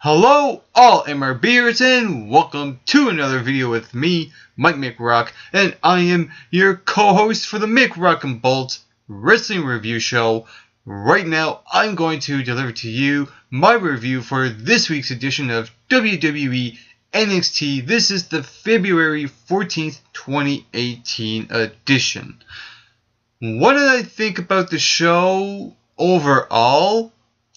Hello all MRBers and welcome to another video with me, Mike McRock, and I am your co-host for the McRock and Bolt Wrestling Review Show. Right now I'm going to deliver to you my review for this week's edition of WWE NXT. This is the February 14th, 2018 edition. What did I think about the show overall?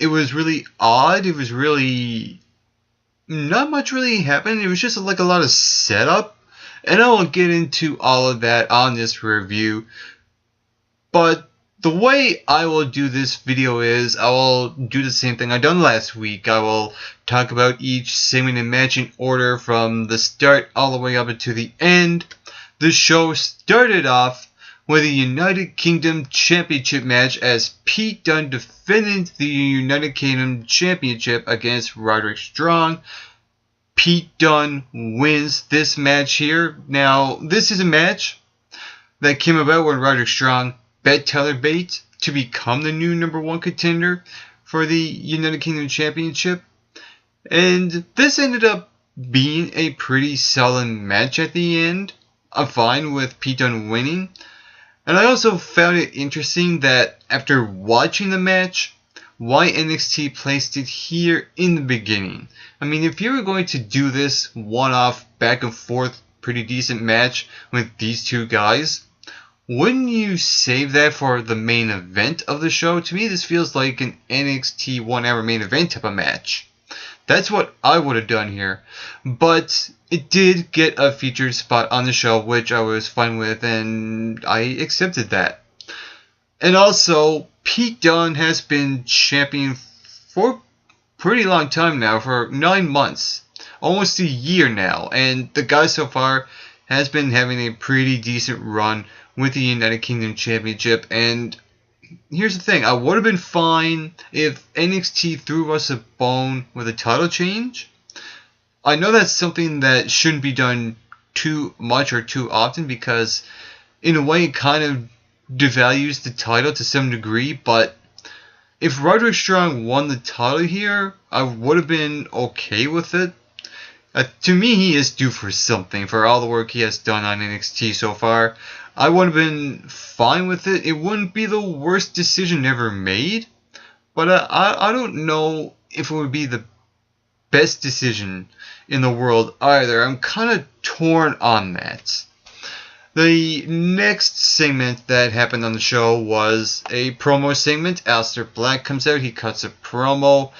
It was really odd. It was really not much really happened. It was just like a lot of setup, and I won't get into all of that on this review. But the way I will do this video is I will do the same thing I done last week. I will talk about each segment and match in order from the start all the way up to the end. The show started off with a United Kingdom Championship match as Pete Dunne defended the United Kingdom Championship against Roderick Strong. Pete Dunne wins this match here. Now, this is a match that came about when Roderick Strong bet Tyler Bate to become the new #1 contender for the United Kingdom Championship. And this ended up being a pretty solid match at the end. I'm fine with Pete Dunne winning. And I also found it interesting that after watching the match, why NXT placed it here in the beginning. I mean, if you were going to do this one-off, back and forth, pretty decent match with these two guys, wouldn't you save that for the main event of the show? To me, this feels like an NXT 1 hour main event type of match. That's what I would have done here. But it did get a featured spot on the show, which I was fine with, and I accepted that. And also, Pete Dunne has been champion for a pretty long time now, for 9 months. Almost a year now. And the guy so far has been having a pretty decent run with the United Kingdom Championship. And here's the thing, I would have been fine if NXT threw us a bone with a title change. I know that's something that shouldn't be done too much or too often because in a way it kind of devalues the title to some degree, but if Roderick Strong won the title here, I would have been okay with it. To me, he is due for something for all the work he has done on NXT so far. I would have been fine with it. It wouldn't be the worst decision ever made, but I don't know if it would be the best decision in the world either. I'm kind of torn on that. The next segment that happened on the show was a promo segment. Aleister Black comes out, he cuts a promo.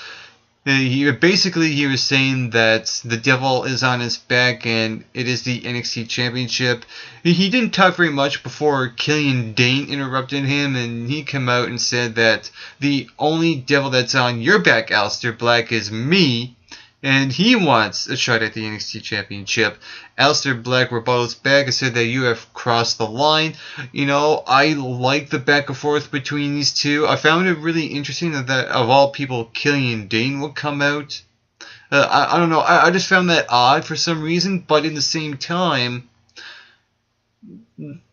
He was saying that the devil is on his back and it is the NXT Championship. He didn't talk very much before Killian Dane interrupted him, and he came out and said that the only devil that's on your back, Aleister Black, is me, and he wants a shot at the NXT Championship. Aleister Black rebuttals back and said that you have crossed the line. You know, I like the back and forth between these two. I found it really interesting that of all people, Killian Dane would come out. I don't know. I just found that odd for some reason, but in the same time,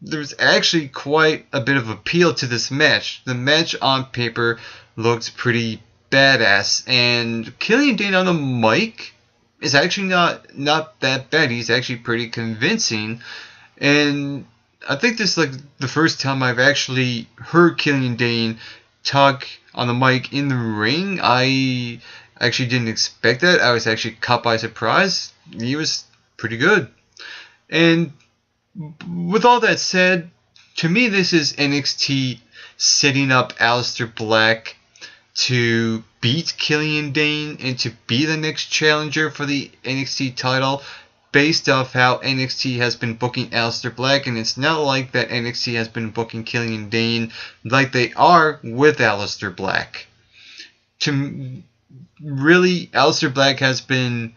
there's actually quite a bit of appeal to this match. The match on paper looked pretty badass, and Killian Dane on the mic is actually not that bad. He's actually pretty convincing, and I think this is like the first time I've actually heard Killian Dane talk on the mic in the ring. I actually didn't expect that. I was actually caught by surprise. He was pretty good. And with all that said, to me this is NXT setting up Aleister Black to beat Killian Dane and to be the next challenger for the NXT title based off how NXT has been booking Aleister Black, and it's not like that NXT has been booking Killian Dane like they are with Aleister Black. Really, Aleister Black has been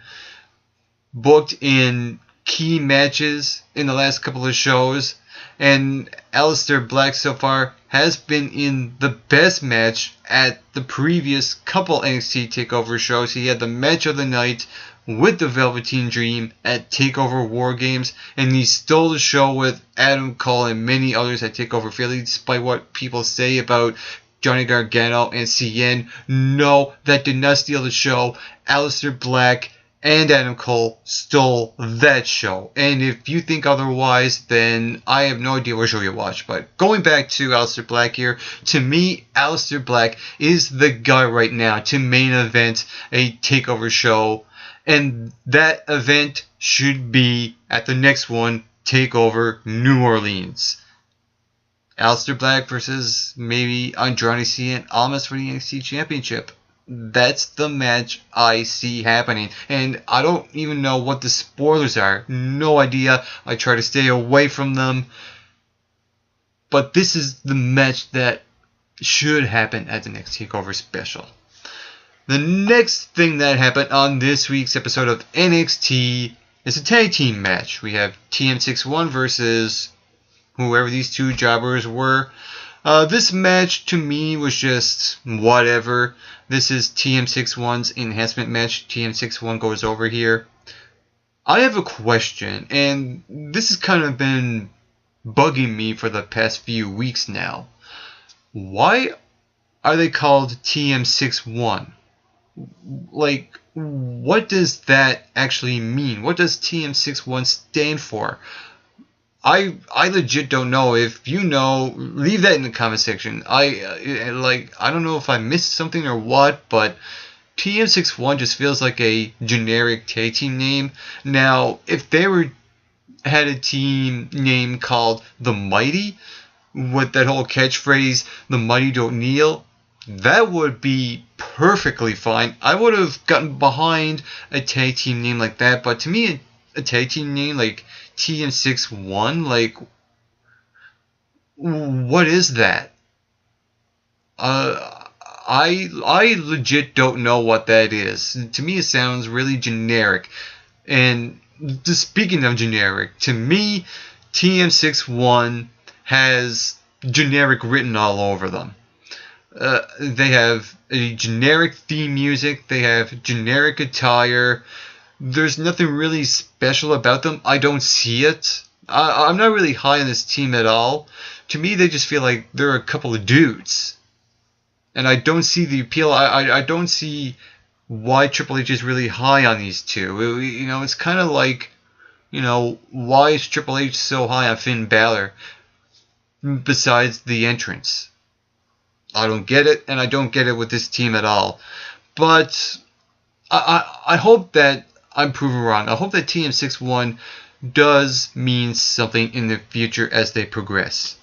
booked in key matches in the last couple of shows, and Aleister Black so far has been in the best match at the previous couple NXT TakeOver shows. He had the match of the night with the Velveteen Dream at TakeOver War Games, and he stole the show with Adam Cole and many others at TakeOver Philly, despite what people say about Johnny Gargano and CN. No, that did not steal the show. Aleister Black and Adam Cole stole that show. And if you think otherwise, then I have no idea what show you watch. But going back to Aleister Black here, to me, Aleister Black is the guy right now to main event a takeover show. And that event should be at the next one, Takeover New Orleans. Aleister Black versus maybe Andrade Cien Almas for the NXT Championship. That's the match I see happening. And I don't even know what the spoilers are. No idea. I try to stay away from them. But this is the match that should happen at the next TakeOver special. The next thing that happened on this week's episode of NXT is a tag team match. We have TM61 versus whoever these two jobbers were. This match to me was just whatever. This is TM61's enhancement match. TM61 goes over here. I have a question, and this has kind of been bugging me for the past few weeks now. Why are they called TM61? Like, what does that actually mean? What does TM61 stand for? I legit don't know. If you know, leave that in the comment section. I don't know if I missed something or what, but TM61 just feels like a generic tag team name. Now, if they had a team name called The Mighty, with that whole catchphrase, The Mighty Don't Kneel, that would be perfectly fine. I would have gotten behind a tag team name like that, but to me, a tag team name like TM61, like, what is that? I legit don't know what that is. To me, it sounds really generic. And just speaking of generic, to me, TM61 has generic written all over them. They have a generic theme music. They have generic attire. There's nothing really special about them. I don't see it. I'm not really high on this team at all. To me, they just feel like they're a couple of dudes. And I don't see the appeal. I don't see why Triple H is really high on these two. You know, it's kind of like, you know, why is Triple H so high on Finn Balor besides the entrance? I don't get it, and I don't get it with this team at all. But I hope that I'm proven wrong. I hope that TM61 does mean something in the future as they progress.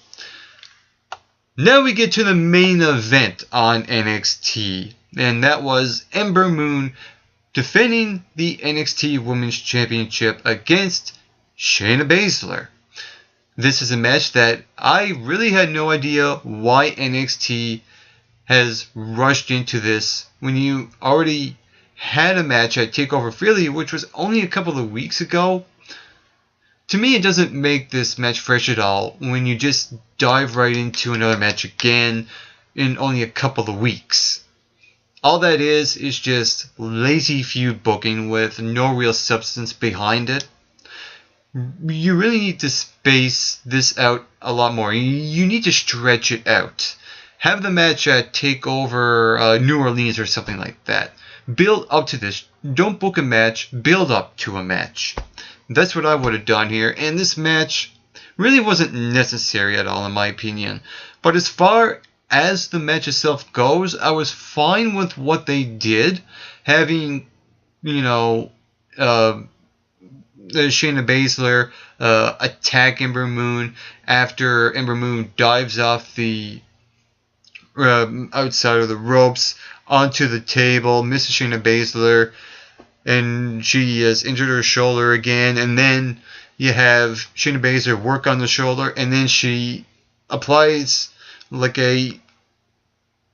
Now we get to the main event on NXT, and that was Ember Moon defending the NXT Women's Championship against Shayna Baszler. This is a match that I really had no idea why NXT has rushed into this when you already had a match at TakeOver Philly, which was only a couple of weeks ago. To me, it doesn't make this match fresh at all when you just dive right into another match again in only a couple of weeks. All that is just lazy feud booking with no real substance behind it. You really need to space this out a lot more. You need to stretch it out. Have the match at TakeOver New Orleans or something like that. Build up to this. Don't book a match. Build up to a match. That's what I would have done here. And this match really wasn't necessary at all, in my opinion. But as far as the match itself goes, I was fine with what they did. Having, you know, Shayna Baszler attack Ember Moon after Ember Moon dives off the outside of the ropes onto the table, misses Shayna Baszler, and she has injured her shoulder again. And then you have Shayna Baszler work on the shoulder, and then she applies like a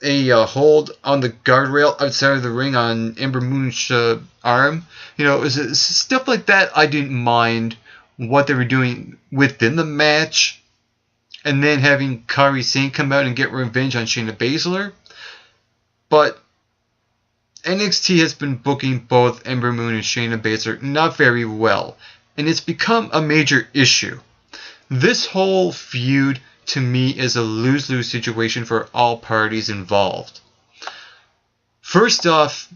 hold on the guardrail outside of the ring on Ember Moon's arm. You know, stuff like that. I didn't mind what they were doing within the match, and then having Kairi Sane come out and get revenge on Shayna Baszler. But NXT has been booking both Ember Moon and Shayna Baszler not very well, and it's become a major issue. This whole feud to me, is a lose-lose situation for all parties involved. First off,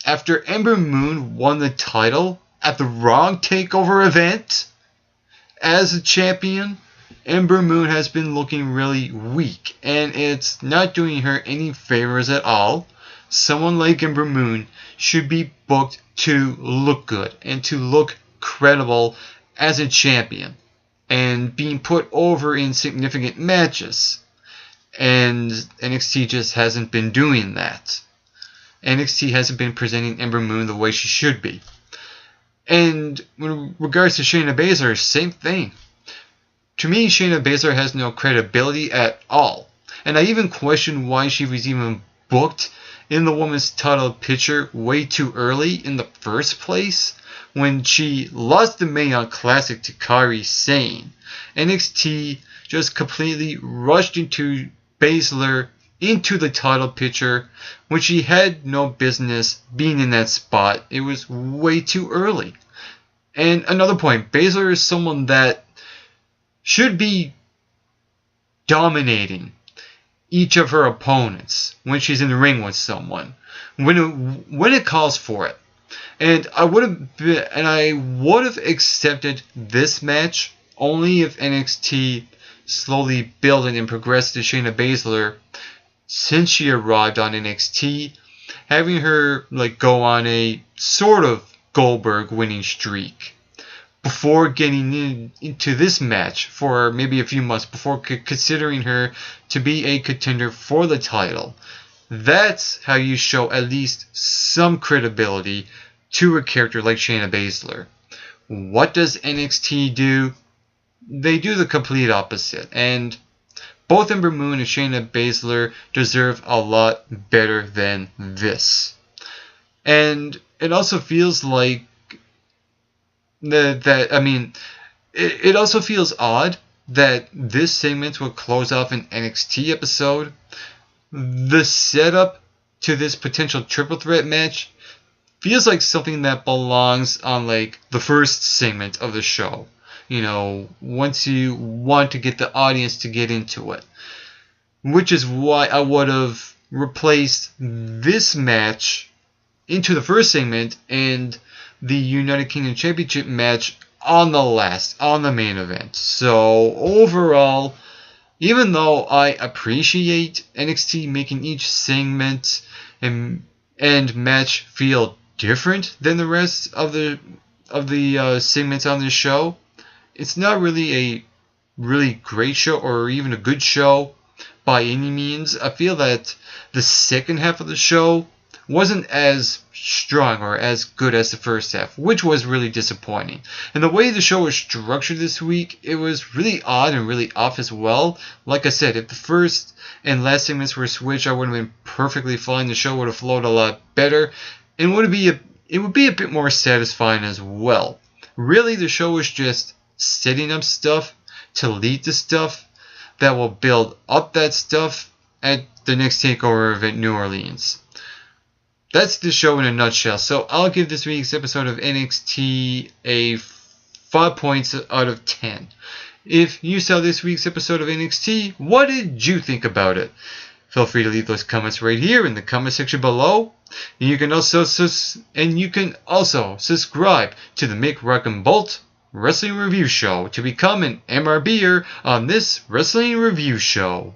after Ember Moon won the title at the Raw TakeOver event as a champion, Ember Moon has been looking really weak, and it's not doing her any favors at all. Someone like Ember Moon should be booked to look good and to look credible as a champion and being put over in significant matches. And NXT just hasn't been doing that. NXT hasn't been presenting Ember Moon the way she should be. And in regards to Shayna Baszler, same thing. To me, Shayna Baszler has no credibility at all. And I even question why she was even booked in the women's title picture way too early in the first place, when she lost the Mae Young Classic to Kairi Sane. NXT just completely rushed into Baszler into the title picture when she had no business being in that spot. It was way too early. And another point, Baszler is someone that should be dominating each of her opponents when she's in the ring with someone, when it calls for it. And I would have accepted this match only if NXT slowly built and progressed to Shayna Baszler since she arrived on NXT, having her go on a sort of Goldberg winning streak before getting into this match for maybe a few months, before considering her to be a contender for the title. That's how you show at least some credibility to a character like Shayna Baszler. What does NXT do? They do the complete opposite. And both Ember Moon and Shayna Baszler deserve a lot better than this. And it also feels like it also feels odd that this segment will close off an NXT episode. The setup to this potential triple threat match feels like something that belongs on the first segment of the show. Once you want to get the audience to get into it. Which is why I would have replaced this match into the first segment and the United Kingdom Championship match on the main event. So overall, even though I appreciate NXT making each segment and match feel different than the rest of the segments on this show, it's not really a really great show or even a good show by any means. I feel that the second half of the show wasn't as strong or as good as the first half, which was really disappointing. And the way the show was structured this week, it was really odd and really off as well. Like I said, if the first and last segments were switched, I would have been perfectly fine. The show would have flowed a lot better, and it would be a bit more satisfying as well. Really, the show was just setting up stuff to lead to stuff that will build up that stuff at the next TakeOver event, New Orleans. That's the show in a nutshell. So I'll give this week's episode of NXT a 5 points out of 10. If you saw this week's episode of NXT, what did you think about it? Feel free to leave those comments right here in the comment section below. And you can also subscribe to the Mick Rock and Bolt Wrestling Review Show to become an MRBer on this Wrestling Review Show.